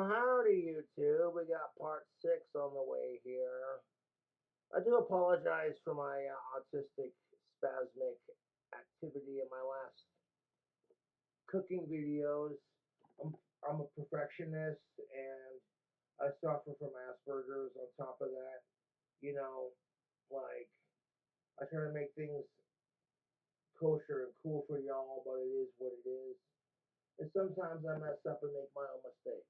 Well, howdy, YouTube. We got part 6 on the way here. I do apologize for my autistic spasmic activity in my last cooking videos. I'm, I'm a perfectionist and I suffer from Asperger's on top of that. You know, like, I try to make things kosher and cool for y'all, but it is what it is. And sometimes I mess up and make my own mistakes.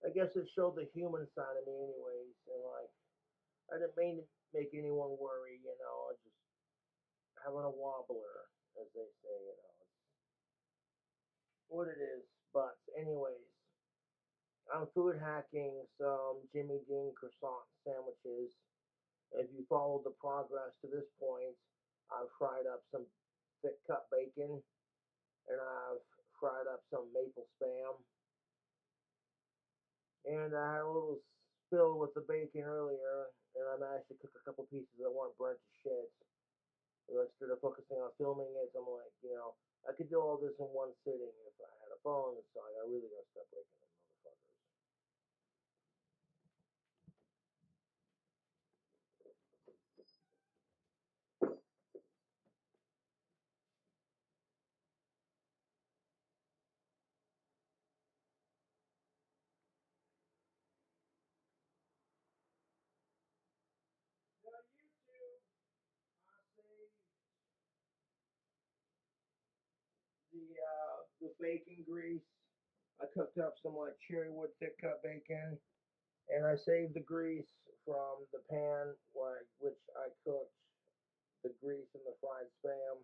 I guess it showed the human side of me, anyways. And like, I didn't mean to make anyone worry. Just having a wobbler, as they say. It's what it is. But anyways, I'm food hacking some Jimmy Dean croissant sandwiches. If you followed the progress to this point, I've fried up some thick cut bacon and I've fried up some maple spam. And I had a little spill with the bacon earlier, and I managed to cook a couple pieces that weren't burnt to shit. Instead of focusing on filming it, I'm like, I could do all this in one sitting if I had a phone, so I really gotta stop breaking them motherfuckers. Now, YouTube, I saved the bacon grease. I cooked up some like cherry wood thick cut bacon, and I saved the grease from the pan which I cooked the grease and the fried spam.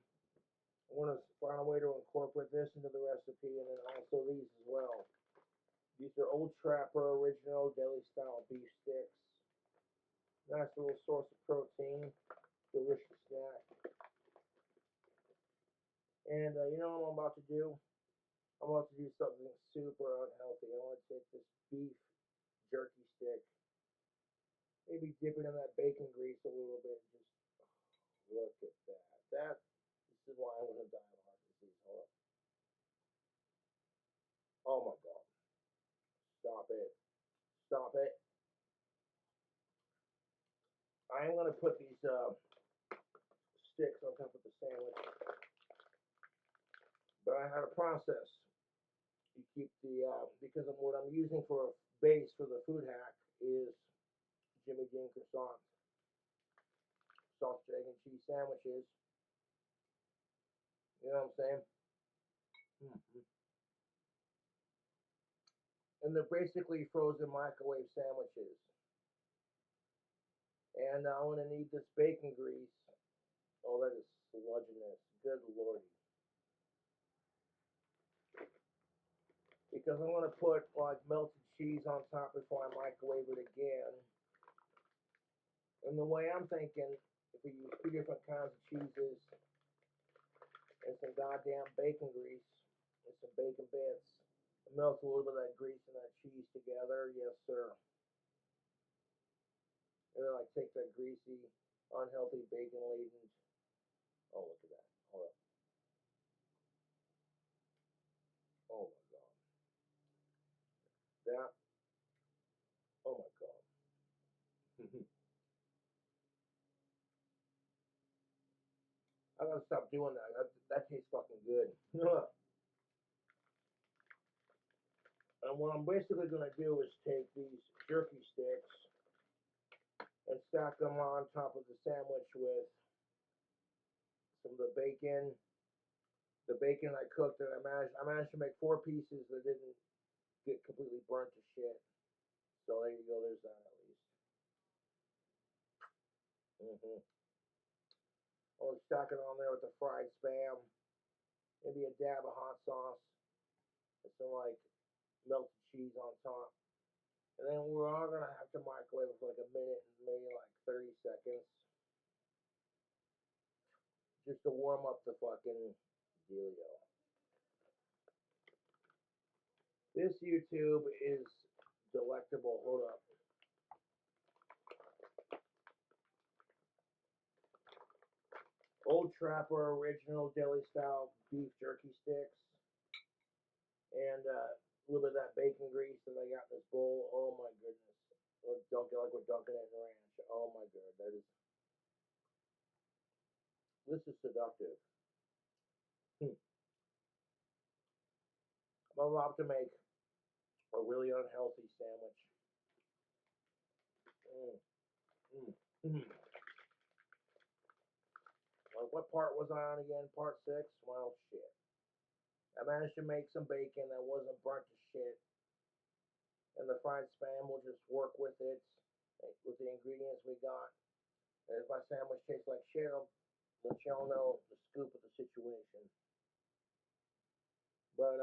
I want to find a way to incorporate this into the recipe, and then also these as well. These are Old Trapper original deli style beef sticks. Nice little source of protein, delicious snack. And you know what I'm about to do? I'm about to do something super unhealthy. I want to take this beef jerky stick, maybe dip it in that bacon grease a little bit, and just look at that. This is why I'm gonna die of heart disease. Hold up. Oh my god. Stop it. Stop it. I am gonna put these sticks on top of the sandwich, but I had a process. You keep because of what I'm using for a base for the food hack is Jimmy Dean croissant, sausage, egg, and cheese sandwiches. You know what I'm saying? Mm-hmm. And they're basically frozen microwave sandwiches. And I'm gonna need this bacon grease. Oh, that is sludginess. Good lordy. Because I'm gonna put like melted cheese on top before I microwave it again. And the way I'm thinking, if we use two different kinds of cheeses and some goddamn bacon grease and some bacon bits, melt a little bit of that grease and that cheese together, yes sir. And then like take that greasy, unhealthy bacon laden. Oh look at that. Hold up. Oh my god. That. Oh my god. I gotta stop doing that. That tastes fucking good. And what I'm basically gonna do is take these jerky sticks and stack them on top of the sandwich with some of the bacon I cooked, and I managed to make four pieces that didn't get completely burnt to shit. So there you go. There's that at least. Mm-hmm. I'll stack it on there with the fried spam, maybe a dab of hot sauce, and some like melted cheese on top. And then we're all gonna have to microwave it for like a minute and maybe like 30 seconds, just to warm up the fucking dealio. This YouTube is delectable. Hold up. Old Trapper original deli style beef jerky sticks, and a little bit of that bacon grease, and seductive. Hmm. I'm about to make a really unhealthy sandwich. Mm, mm, mm. Like, what part was I on again? Part six? Well, shit. I managed to make some bacon that wasn't burnt to shit, and the fried spam will just work with it, with the ingredients we got. And if my sandwich tastes like shit, I'll let y'all know the scoop of the situation. But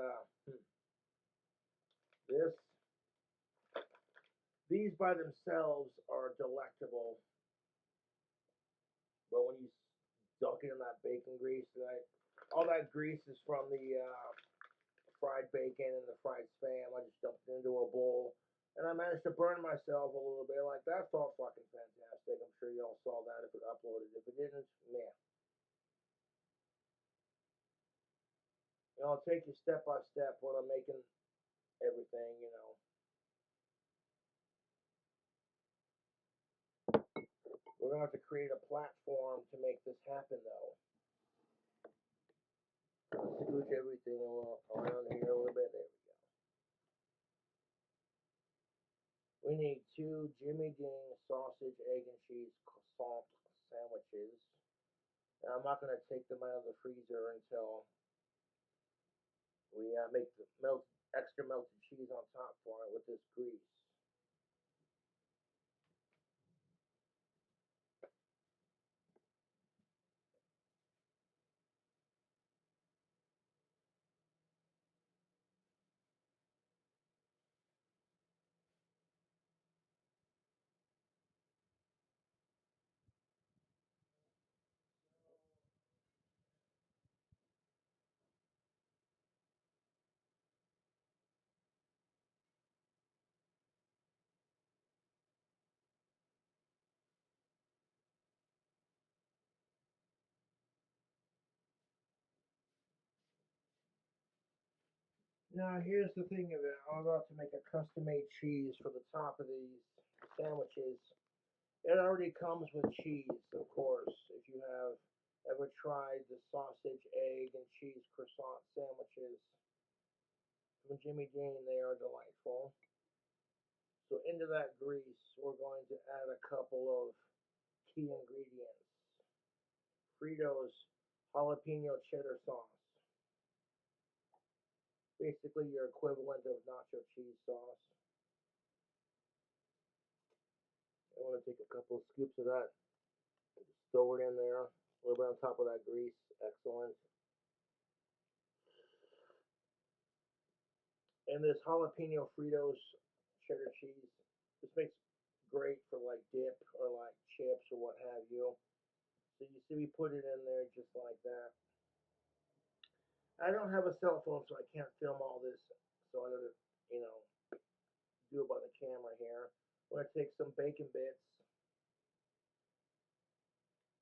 this, these by themselves are delectable, but when you dunk it in that bacon grease, all that grease is from the fried bacon and the fried spam. I just dumped it into a bowl, and I managed to burn myself a little bit. Like, that felt fucking fantastic. I'm sure y'all saw that if it uploaded. If it didn't, man, I'll take you step by step when I'm making everything. We're gonna have to create a platform to make this happen, though. Scooch everything around here a little bit. There we go. We need two Jimmy Dean sausage, egg, and cheese croissant sandwiches. And I'm not gonna take them out of the freezer until we make the extra melted cheese on top for it with this grease. Now here's the thing of it. I'm about to make a custom-made cheese for the top of these sandwiches. It already comes with cheese, of course. If you have ever tried the sausage, egg, and cheese croissant sandwiches from Jimmy Dean, they are delightful. So into that grease, we're going to add a couple of key ingredients. Fritos jalapeno cheddar sauce. Basically your equivalent of nacho cheese sauce. I want to take a couple of scoops of that and just throw it in there. A little bit on top of that grease. Excellent. And this jalapeno Fritos cheddar cheese, this makes great for like dip or like chips or what have you. So you see, we put it in there just like that. I don't have a cell phone, so I can't film all this. So I'm gonna, you know, do it by the camera here. I'm gonna take some bacon bits,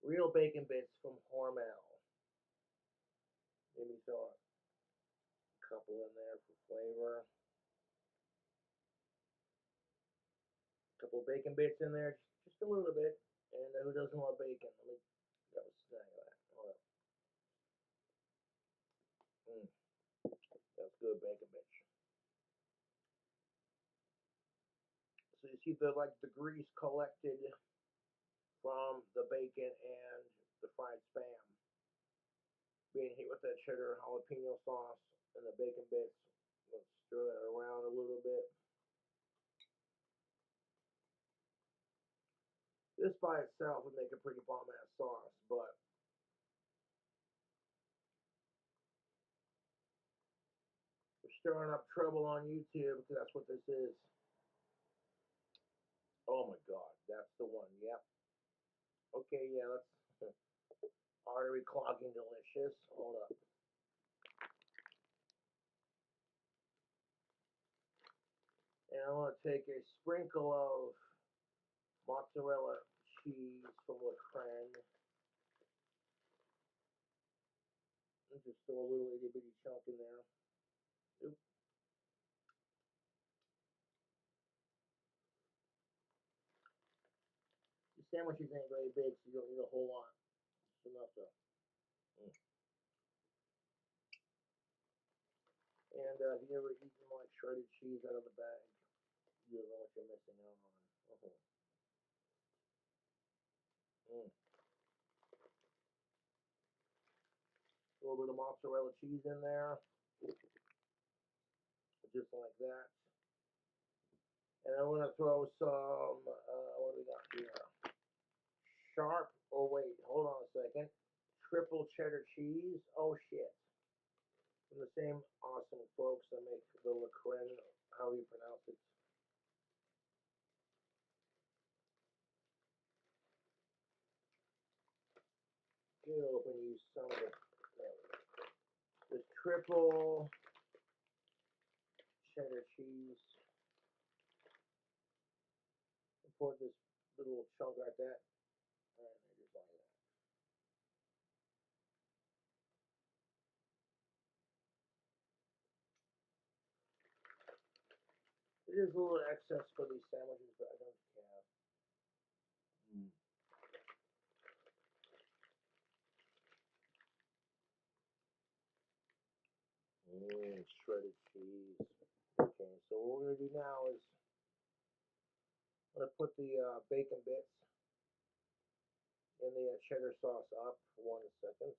real bacon bits from Hormel. Maybe throw a couple in there for flavor. A couple bacon bits in there, just a little bit. And who doesn't love bacon? Let me grab a snag of that. Hold up. Mm, that's good bacon bits. So you see the grease collected from the bacon and the fried spam being hit with that cheddar jalapeno sauce and the bacon bits. Let's stir that around a little bit. This by itself would make a pretty bomb ass sauce, but we're stirring up trouble on YouTube because that's what this is. Oh my god, that's the one. Yep. Okay, yeah, that's artery clogging delicious. Hold up. And I want to take a sprinkle of mozzarella cheese from LaCreme and just throw a little itty bitty chunk in there. Oop. The sandwiches ain't very big, so you don't need a whole lot. Just enough to Mm. And if you ever eaten like shredded cheese out of the bag, you don't know what you're missing out on. Mm-hmm. Mm. A little bit of mozzarella cheese in there, just like that. And I'm gonna throw some. What do we got here? Sharp. Oh wait, hold on a second. Triple cheddar cheese. Oh shit. From the same awesome folks that make the Lacren, how you pronounce it. Get it open, you son of a. There we go. This triple cheddar cheese. Pour this little chunk like that. And just like that. It is a little excess for these sandwiches, but I don't care. Mm. Shredded cheese. Okay, so what we're gonna do now is I'm gonna put the bacon bits in the cheddar sauce up for 1 second.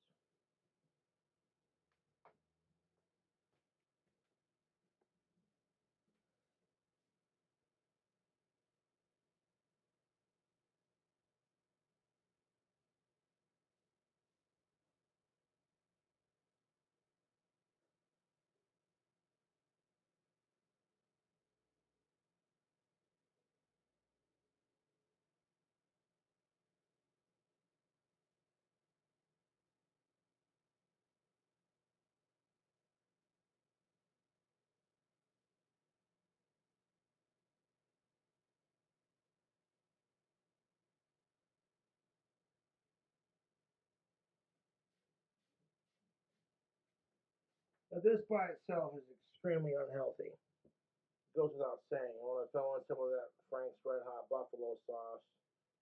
Now this by itself is extremely unhealthy. It goes without saying. I want to throw in some of that Frank's Red Hot Buffalo sauce.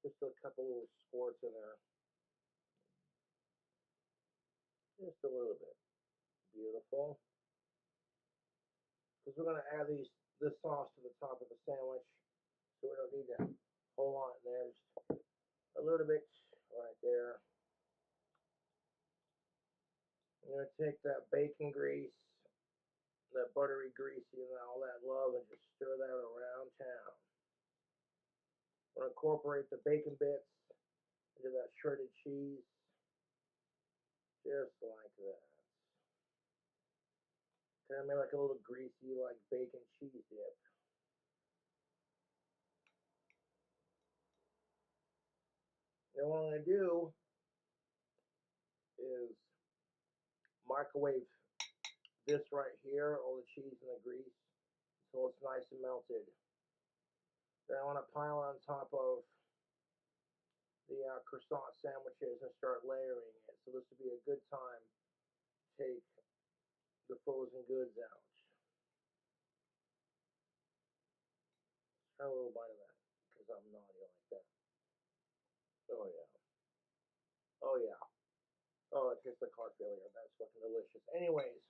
Just a couple little squirts in there. Just a little bit. Beautiful. Because we're going to add this sauce to the top of the sandwich. So we don't need a whole lot in there. Just a little bit right there. I'm going to take that bacon grease, that buttery greasy, and all that love and just stir that around town. I'm going to incorporate the bacon bits into that shredded cheese, just like that. Kind of make like a little greasy, like bacon cheese dip. And what I'm going to do is microwave this right here, all the cheese and the grease, until it's nice and melted. Then I want to pile on top of the croissant sandwiches and start layering it. So this would be a good time to take the frozen goods out. Let's try a little bite of that because I'm naughty like that. Oh yeah. Oh yeah. Oh, it tastes like heart failure. That's fucking delicious. Anyways,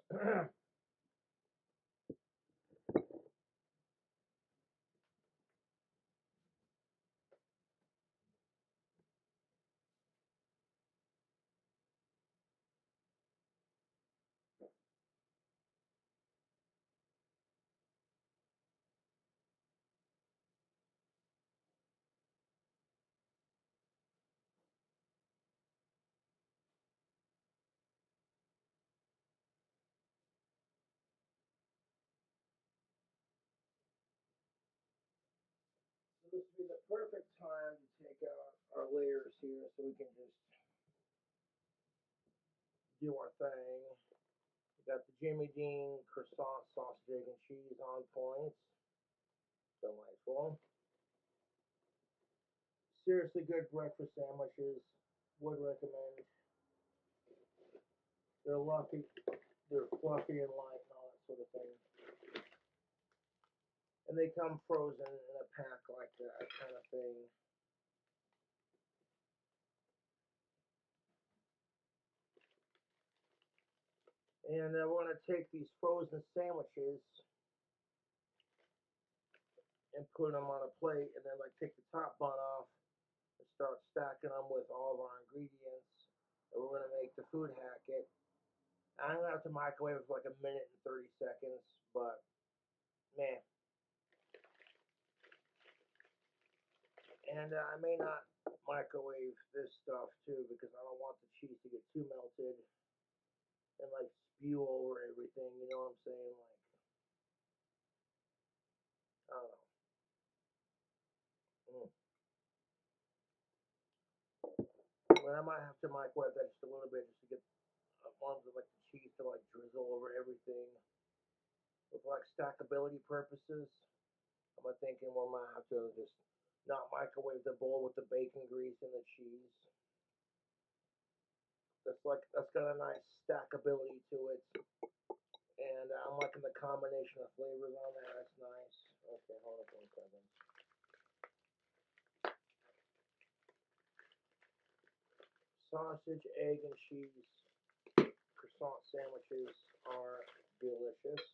so this would be the perfect time to take out our layers here so we can just do our thing. We got the Jimmy Dean croissant sausage, egg, and cheese on point. Delightful. Seriously good breakfast sandwiches. Would recommend. They're lucky. They're fluffy and light and all that sort of thing. And they come frozen in a pack like that kind of thing. And we're gonna take these frozen sandwiches and put them on a plate, and then like take the top bun off and start stacking them with all of our ingredients. And we're gonna make the food hacket. I'm gonna have to microwave it for like a minute and 30 seconds, but man. And I may not microwave this stuff too because I don't want the cheese to get too melted and like spew over everything. You know what I'm saying? Like I don't know. Mm. But I might have to microwave that just a little bit just to get one of like the cheese to like drizzle over everything with like stackability purposes. I'm thinking we might have to just not microwave the bowl with the bacon grease and the cheese. That's got a nice stackability to it. And I'm liking the combination of flavors on there. That's nice. Okay, hold on 1 second. Sausage, egg, and cheese croissant sandwiches are delicious.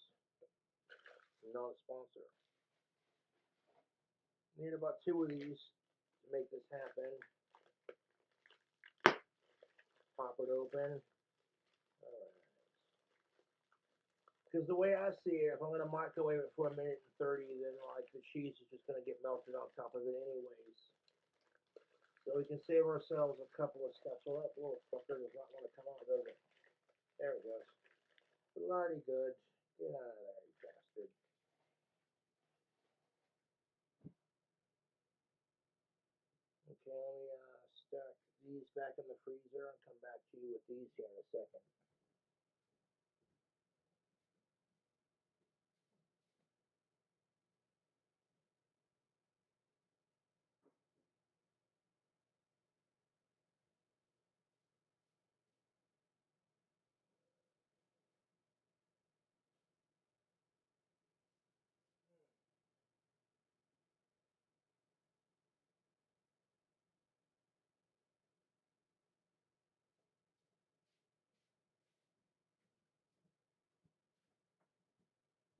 Not a sponsor. Need about 2 of these to make this happen. Pop it open. Alright. Because the way I see it, if I'm gonna microwave it for a minute and 30, then like the cheese is just gonna get melted on top of it anyways. So we can save ourselves a couple of steps. Well, that little fucker does not want to come out, does it? There it goes. Bloody good. Get out of there, you bastard. Okay, let me stack these back in the freezer and come back to you with these here in a second.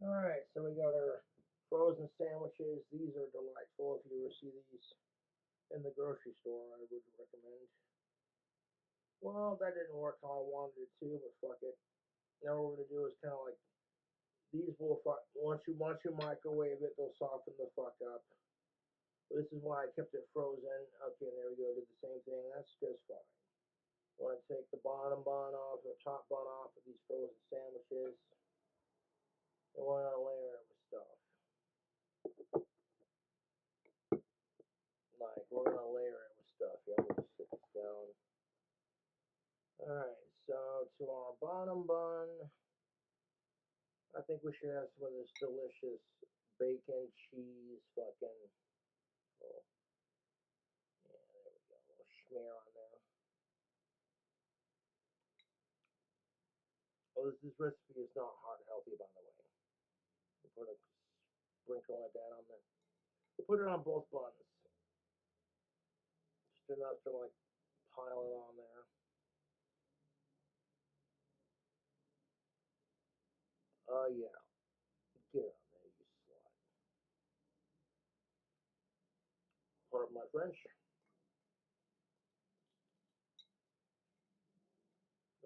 Alright, so we got our frozen sandwiches. These are delightful. If you ever see these in the grocery store, I would recommend. Well, that didn't work how I wanted it to, but fuck it. Now what we're gonna do is kind of like these will once you microwave it, they'll soften the fuck up. This is why I kept it frozen. Okay, there we go. Did the same thing. That's just fine. I want to take the bottom bun off, the top bun off of these frozen sandwiches, and we're gonna layer it with stuff. Like we're gonna layer it with stuff. Yeah, we'll just sit this down. All right. So to our bottom bun, I think we should have some of this delicious bacon cheese fucking. Oh, yeah, there we go. A little smear on there. Oh, this recipe is not heart healthy, by the way. We put a sprinkle of that on there. We'll put it on both buns, just enough to like pile it on there. Oh yeah, get on there, you slut. Pardon my French.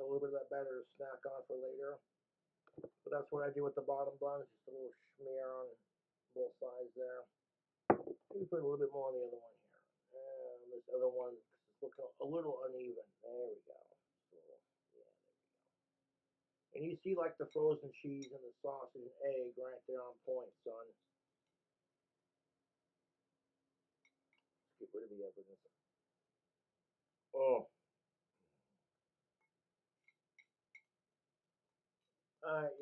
A little bit of that batter to snack on for later. But that's what I do with the bottom buns, just a little smear on both sides there. Maybe put a little bit more on the other one here. And this other one, because it's looking a little uneven. There we go. So, yeah, there we go. And you see like the frozen cheese and the sausage and egg right there on point, son. Let's get rid of the evidence. Oh.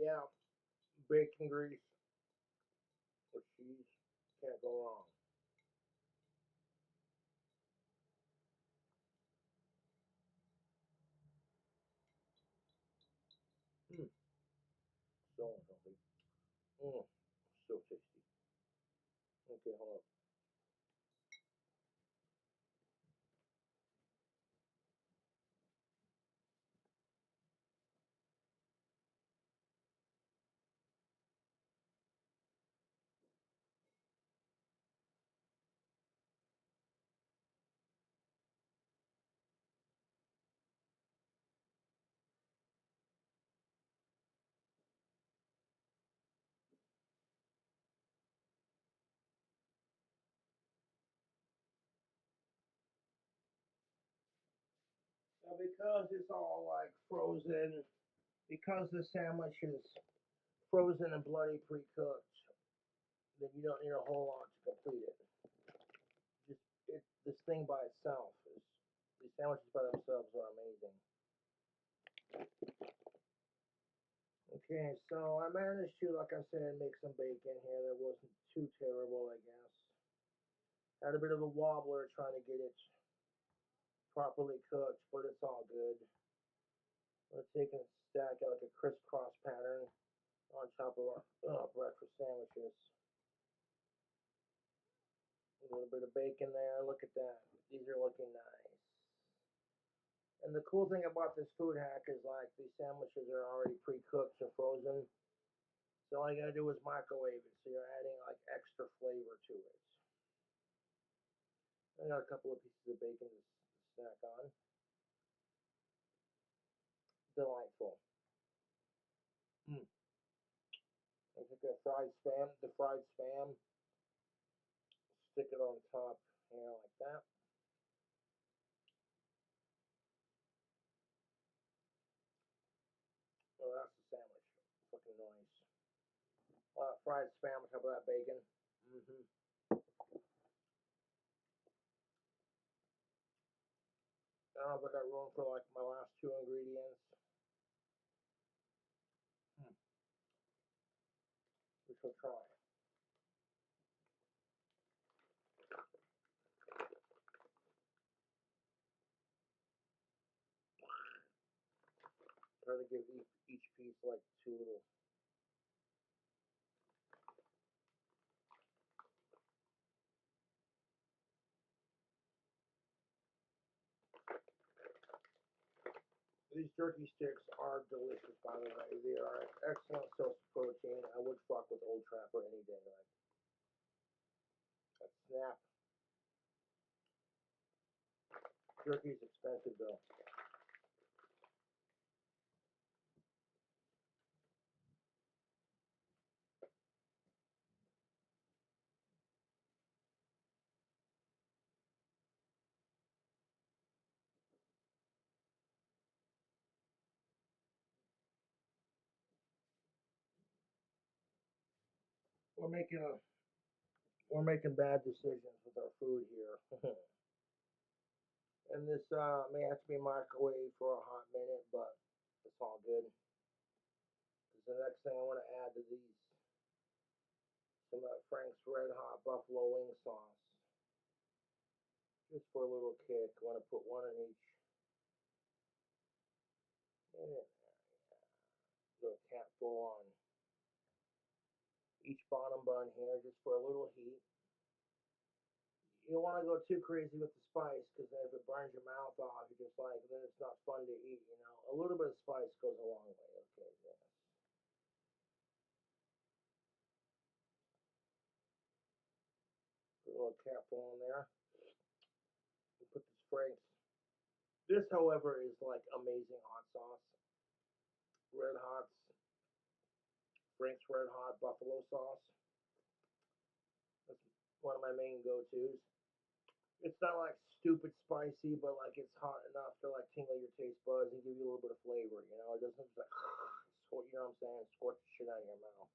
Yeah. Bacon grease with cheese. Can't go wrong. Mm. So healthy. Mm. So tasty. Okay, hold on. Because it's all like frozen, because the sandwich is frozen and bloody pre-cooked, then you don't need a whole lot to complete it. Just this thing by itself is these sandwiches by themselves are amazing. Okay, so I managed to, like I said, make some bacon here that wasn't too terrible, I guess. Had a bit of a wobbler trying to get it properly cooked, but it's all good. I'm gonna take and stack it like a crisscross pattern on top of our breakfast sandwiches. A little bit of bacon there. Look at that. These are looking nice. And the cool thing about this food hack is like these sandwiches are already pre-cooked or frozen. So all you gotta do is microwave it. So you're adding like extra flavor to it. I got a couple of pieces of bacon to snack on. Delightful. Mm. I take that fried spam, the fried spam, stick it on top here like that. Oh, that's the sandwich. Fucking nice. Fried spam on top of that bacon. Mm-hmm. I don't know if I got room for like my last two ingredients. Hmm. We shall try. Try to give each piece like two little. These jerky sticks are delicious, by the way. They are an excellent source of protein. I would fuck with Old Trapper any day. Like that snap. Jerky's expensive though. We're making a we're making bad decisions with our food here. And this may have to be microwaved for a hot minute, but it's all good. Because the next thing I want to add to these, some of that Frank's Red Hot Buffalo Wing Sauce. Just for a little kick. I want to put one in each minute. Do a capful on each bottom bun here, just for a little heat. You don't want to go too crazy with the spice, because then if it burns your mouth off, you're just like, then it's not fun to eat, you know. A little bit of spice goes a long way. Okay, yes. Put a little capful on there. We'll put this Frank's. This, however, is like amazing hot sauce. Red Hots, Frank's Red Hot Buffalo Sauce. That's one of my main go-tos. It's not like stupid spicy, but like it's hot enough to like tingle your taste buds and give you a little bit of flavor. You know, it doesn't just like, you know what I'm saying, squirt the shit out of your mouth.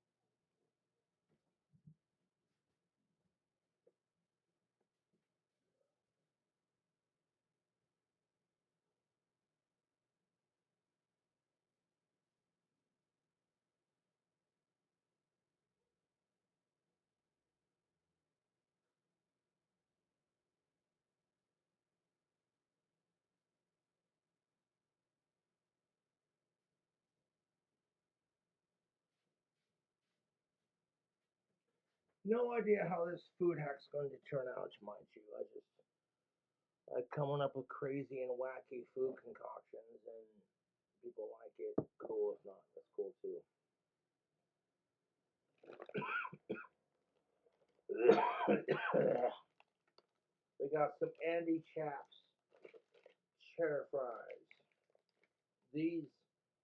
No idea how this food hack's going to turn out, mind you. I just like coming up with crazy and wacky food concoctions, and people like it. Cool, if not, that's cool too. We got some Andy Chaps cheddar fries. These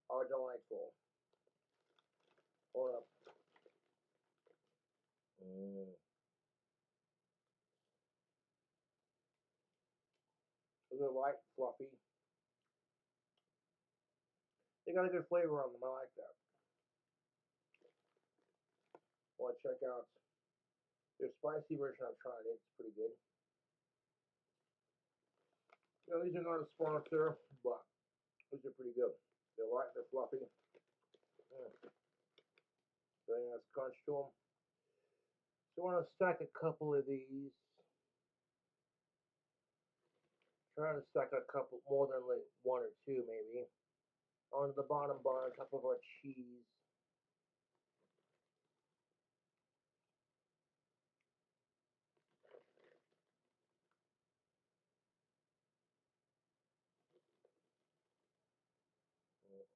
are delightful. Hold up. Mm. They're light, fluffy. They got a good flavor on them. I like that. Want to check out their spicy version? I've tried it. It's pretty good. You know, these are not a sponsor, but these are pretty good. They're light, they're fluffy. Very nice crunch to them. So I want to stack a couple of these. Try to stack a couple more than like one or two, maybe. On the bottom bar, on top of our cheese.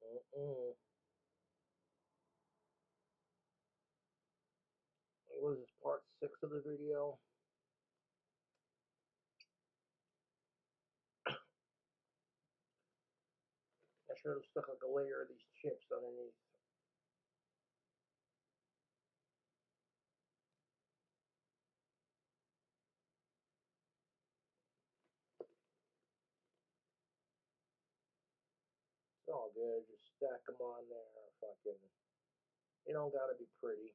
Mm-mm-mm. What is this, part 6 of the video? I should have stuck like a layer of these chips underneath. It's all good. Just stack them on there. Fucking. You don't gotta be pretty.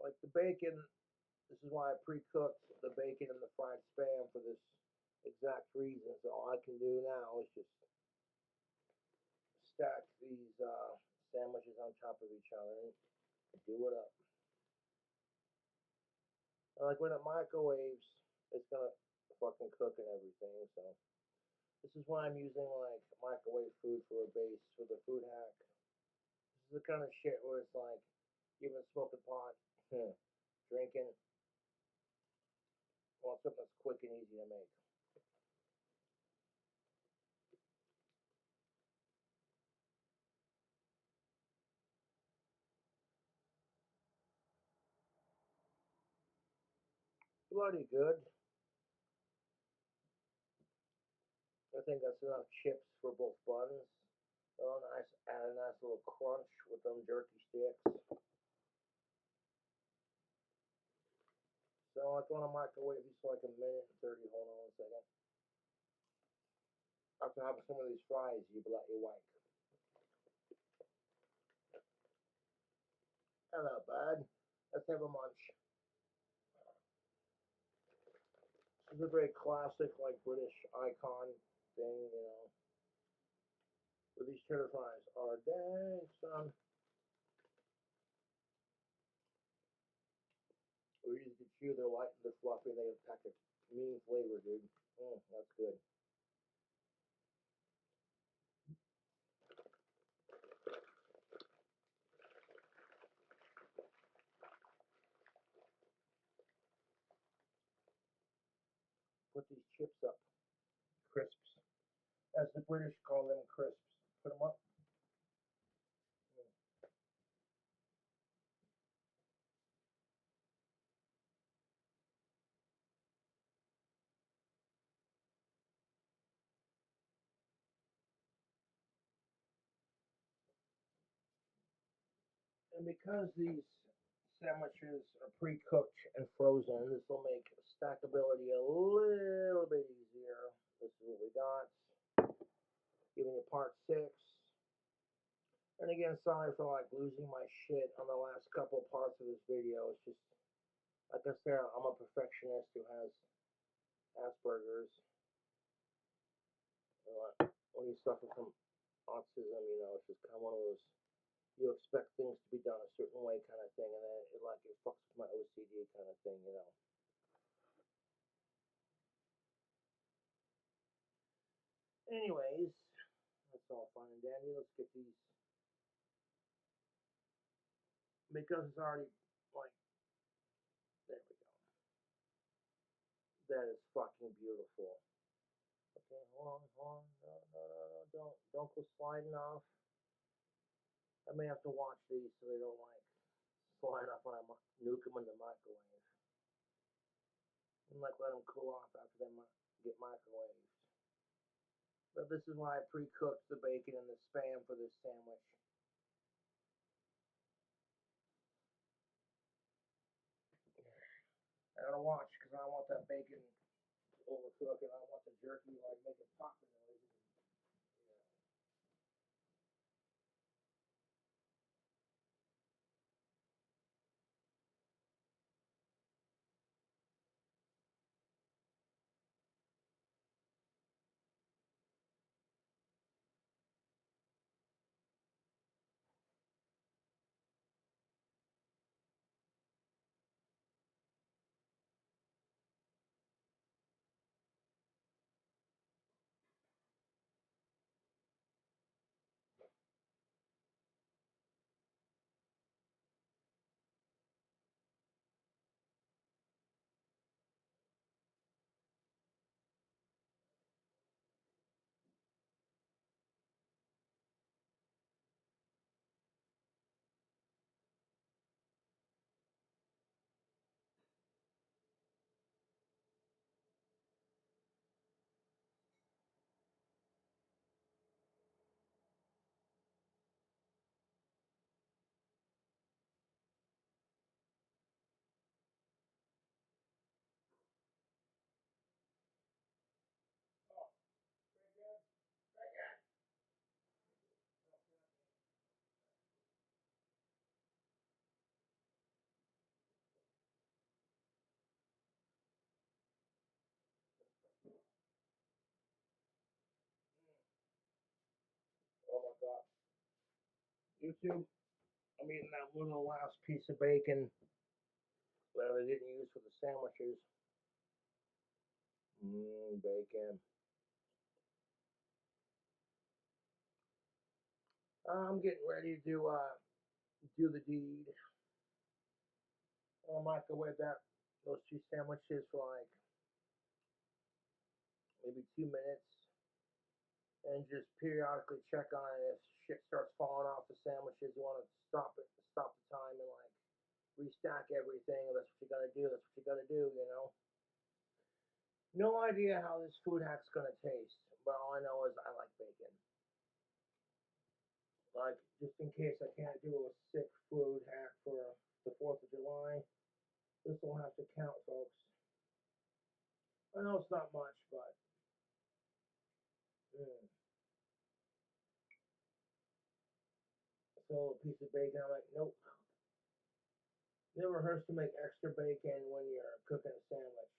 Like the bacon, this is why I pre-cooked the bacon and the fried spam for this exact reason. So all I can do now is just stack these sandwiches on top of each other and do it up. And like when it microwaves, it's gonna fucking cook and everything. So this is why I'm using like microwave food for a base for the food hack. This is the kind of shit where it's like you've been smoking pot, drinking, want something that's quick and easy to make. Bloody good. I think that's enough chips for both buns. Oh, nice. Add a nice little crunch with them jerky sticks. So I want to microwave these for like a minute and 30. Hold on one second. After having some of these fries, you be like, you like. Hello, bud. Let's have a munch. This is a very classic, like British icon thing, you know. With these cheddar fries are dang, son. They're easy to chew. They're light. They're fluffy. They pack a mean flavor, dude. That's good. Put these chips up. Crisps, as the British call them, crisps. Put them up. And because these sandwiches are pre-cooked and frozen, this will make stackability a little bit easier. This is what we got. Giving you part 6. And again, sorry for like losing my shit on the last couple parts of this video. It's just, like I said, I'm a perfectionist who has Asperger's. When you suffer from autism, you know, it's just kind of one of those, you expect things to be done a certain way kind of thing, and then it fucks with my OCD kind of thing, you know. Anyways, that's all fine and dandy. Let's get these, because it's already like, there we go. That is fucking beautiful. Okay, hold on. No, no, no, no, don't go sliding off. I may have to watch these so they don't like slide off when I nuke them in the microwave. And like let them cool off after they get microwaved. But this is why I pre-cooked the bacon and the spam for this sandwich. I gotta watch because because I don't want that bacon to overcook, and I want the jerky like making popping noises. Oh, bacon, bacon. Oh my god. YouTube. I'm eating that little last piece of bacon that I didn't use for the sandwiches. Bacon. I'm getting ready to do the deed. I microwave those two sandwiches for like maybe 2 minutes, and just periodically check on it. If shit starts falling off the sandwiches, you want to stop the time, and like restack everything. That's what you gotta do. That's what you gotta do. You know. No idea how this food hack's gonna taste, but all I know is I like bacon. Like, just in case I can't do a sick food hack for the 4th of July, this will have to count, folks. I know it's not much, but mm. So a piece of bacon, I'm like, nope. Never hurts to make extra bacon when you're cooking a sandwich.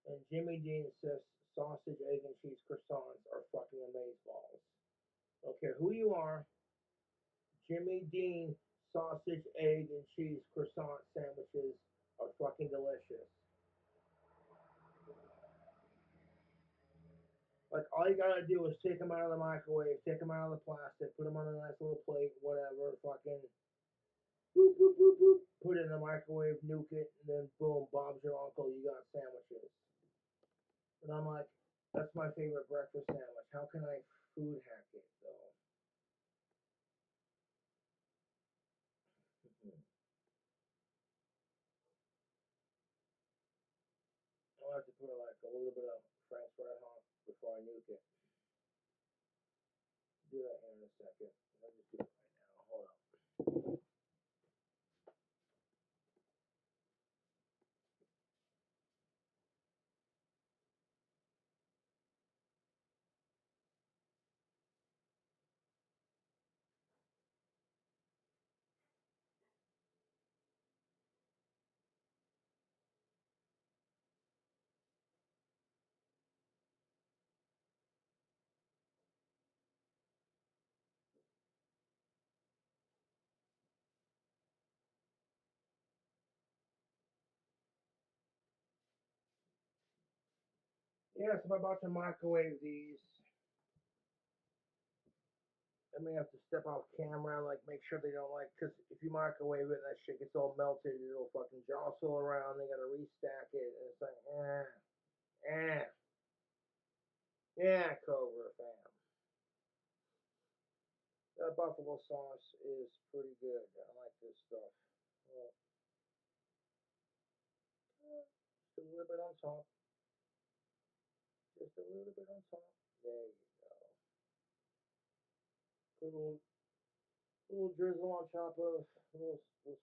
And Jimmy Dean insists sausage, egg, and cheese croissants are fucking amazeballs. Don't care who you are, Jimmy Dean sausage, egg, and cheese croissant sandwiches are fucking delicious. Like, all you gotta do is take them out of the microwave, take them out of the plastic, put them on a nice little plate, whatever, fucking boop, boop, boop, boop, put it in the microwave, nuke it, and then boom, Bob's your uncle, you got sandwiches. And I'm like, that's my favorite breakfast sandwich. How can I food hack it, though? I'll have to put like a little bit of Frank's Red Hot before I nuke it. Do that here in a second. I'll just do it right now. Hold on. Yeah, so I'm about to microwave these. I may have to step off camera and like make sure they don't like, cause if you microwave it and that shit gets all melted, it'll fucking jostle around. They gotta restack it, and it's like, eh, yeah, Cobra fam. That buffalo sauce is pretty good. I like this stuff. Well, just a little bit on top. Just a little bit on top. There you go. Put a little drizzle on top of a little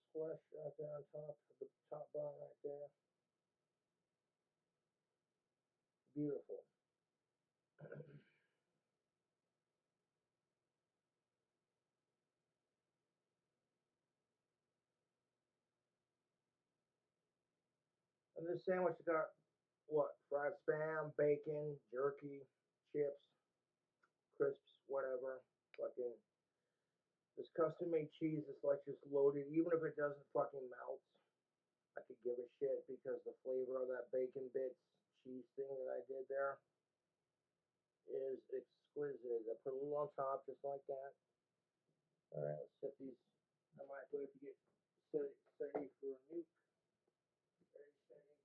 splash right there on top, the top bun right there. beautiful. And this sandwich got what? Fried spam, bacon, jerky, chips, crisps, whatever. Fucking this custom made cheese is like just loaded. Even if it doesn't fucking melt, I could give a shit because the flavor of that bacon bits cheese thing that I did there is exquisite. I put a little on top just like that. All right, let's set these. I might have to get ready for a nuke. Ready, steady.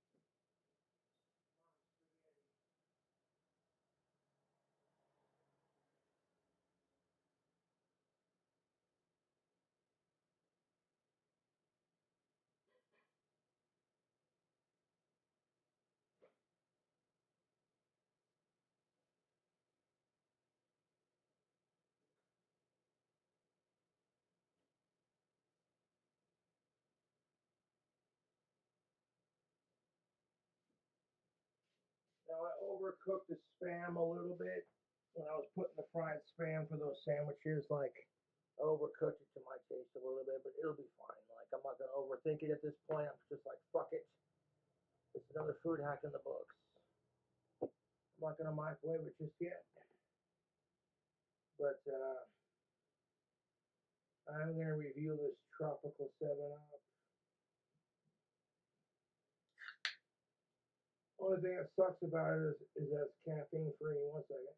Now I overcooked the spam a little bit when I was putting the fried spam for those sandwiches. Like I overcooked it to my taste a little bit, but it'll be fine. Like I'm not gonna overthink it at this point. I'm just like fuck it. It's another food hack in the books. I'm not gonna microwave it just yet, but I'm gonna review this tropical 7 Up. Only thing that sucks about it is that it's caffeine free. 1 second.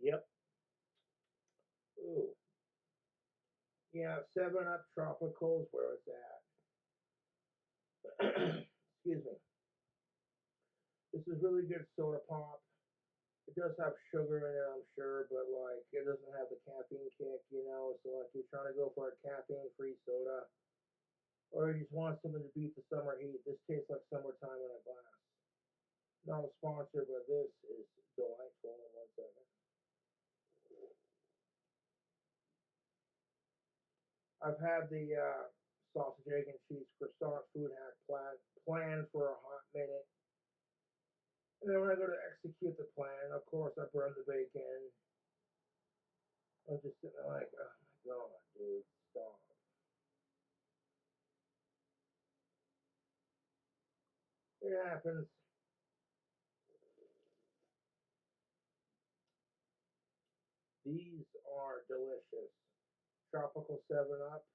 Yep. Ooh. Yeah, 7 Up Tropical is where it's at. Excuse me. This is really good soda pop. It does have sugar in it, I'm sure, but like it doesn't have the caffeine kick, you know. So like you're trying to go for a caffeine-free soda, or you just want something to beat the summer heat. This tastes like summertime in a glass. Not a sponsor, but this is delightful. In 1 second, I've had the sausage, egg, and cheese croissant food hack planned for a hot minute, and then when I go to execute the plan, of course I burn the bacon. I'm just sitting there like, oh my god, dude, stop. It happens. These are delicious. Tropical 7 Up.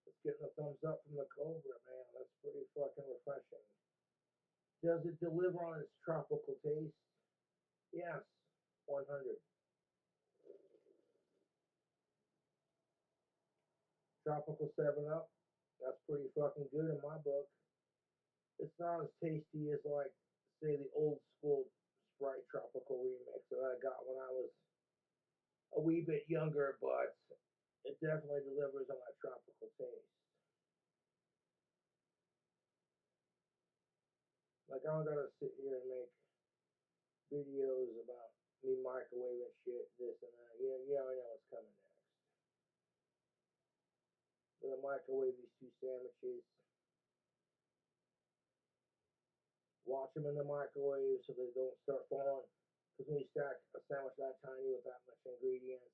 It's getting a thumbs up from the Cobra, man. That's pretty fucking refreshing. Does it deliver on its tropical taste? Yes. 100. Tropical 7 Up. That's pretty fucking good in my book. It's not as tasty as, like, say, the old school Sprite Tropical Remix that I got when I was a wee bit younger, but it definitely delivers on that tropical taste. Like, I don't gotta sit here and make videos about me microwaving shit, this and that. You already know what's coming next. I'm gonna microwave these two sandwiches, watch them in the microwave so they don't start falling. Because when you stack a sandwich that tiny with that much ingredients,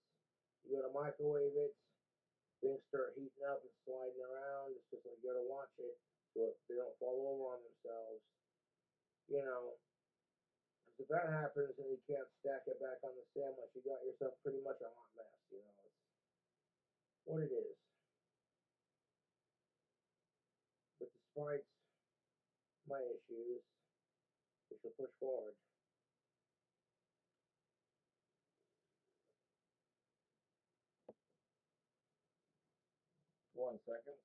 you gotta microwave it, things start heating up and sliding around. It's just like you gotta watch it so they don't fall over on themselves. You know, because if that happens and you can't stack it back on the sandwich, you got yourself pretty much a hot mess. You know, it's what it is. But despite my issues, we shall push forward. 1 second.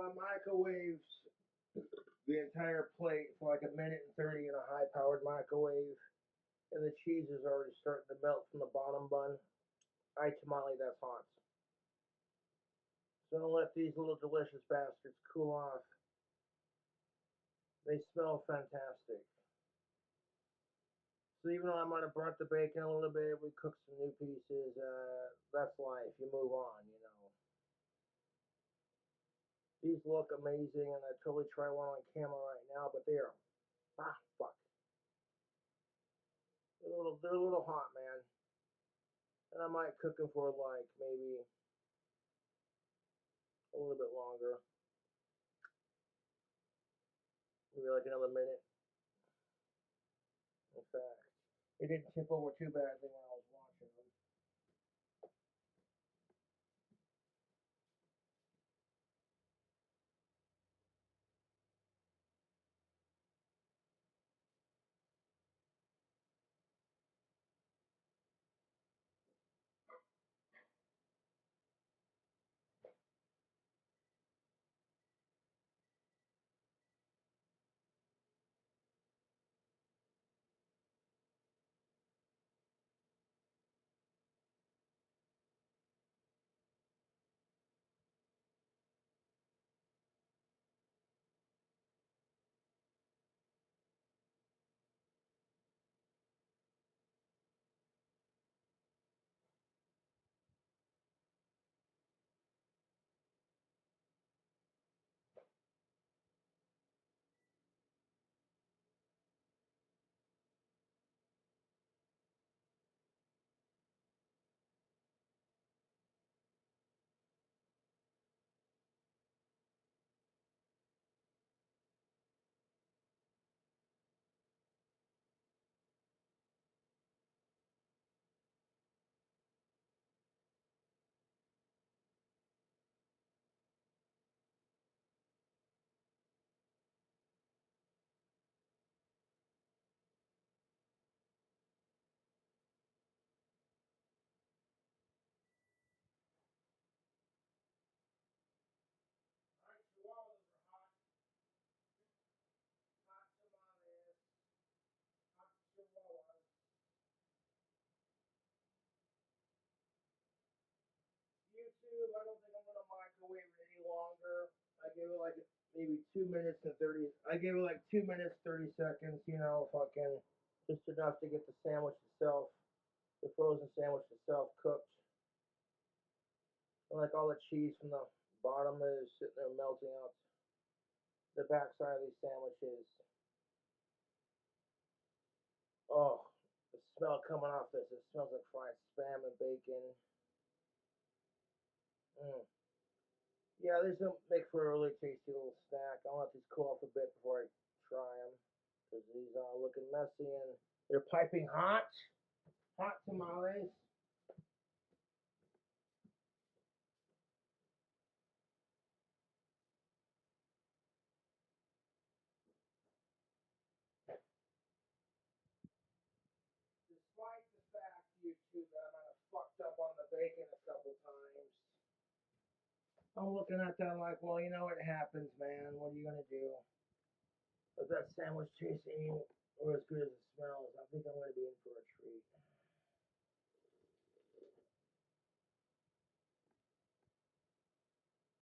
I microwaved the entire plate for like a minute and 30 in a high powered microwave, and the cheese is already starting to melt from the bottom bun. Ay tamale, that's hot. So I'll let these little delicious bastards cool off. They smell fantastic. So even though I might have burnt the bacon a little bit, we cooked some new pieces. That's life. You move on, you know. These look amazing, and I'd totally try one on camera right now, but they are fuck. They're a little hot, man. And I might cook them for like maybe a little bit longer, maybe like another minute. In fact, it didn't tip over too badly when I was watching them. Alright, chihuahuas are hot. Hot tamales. Hot chihuahuas. YouTube, I don't think I'm gonna microwave it any longer. I gave it like maybe 2 minutes and 30. I gave it like 2 minutes 30 seconds. You know, fucking just enough to get the sandwich itself, the frozen sandwich itself, cooked. And like all the cheese from the bottom is sitting there melting out the backside of these sandwiches. Oh, the smell coming off this. It smells like fried spam and bacon. Mm. Yeah, these will make for a really tasty little snack. I'll let these cool off a bit before I try them because these are looking messy and they're piping hot. Hot tamales. Despite the fact, YouTube, that I might have fucked up on the bacon a couple times, I'm looking at that like, well, you know, it happens, man. What are you gonna do? If that sandwich tastes any or as good as it smells, I think I'm gonna be in for a treat.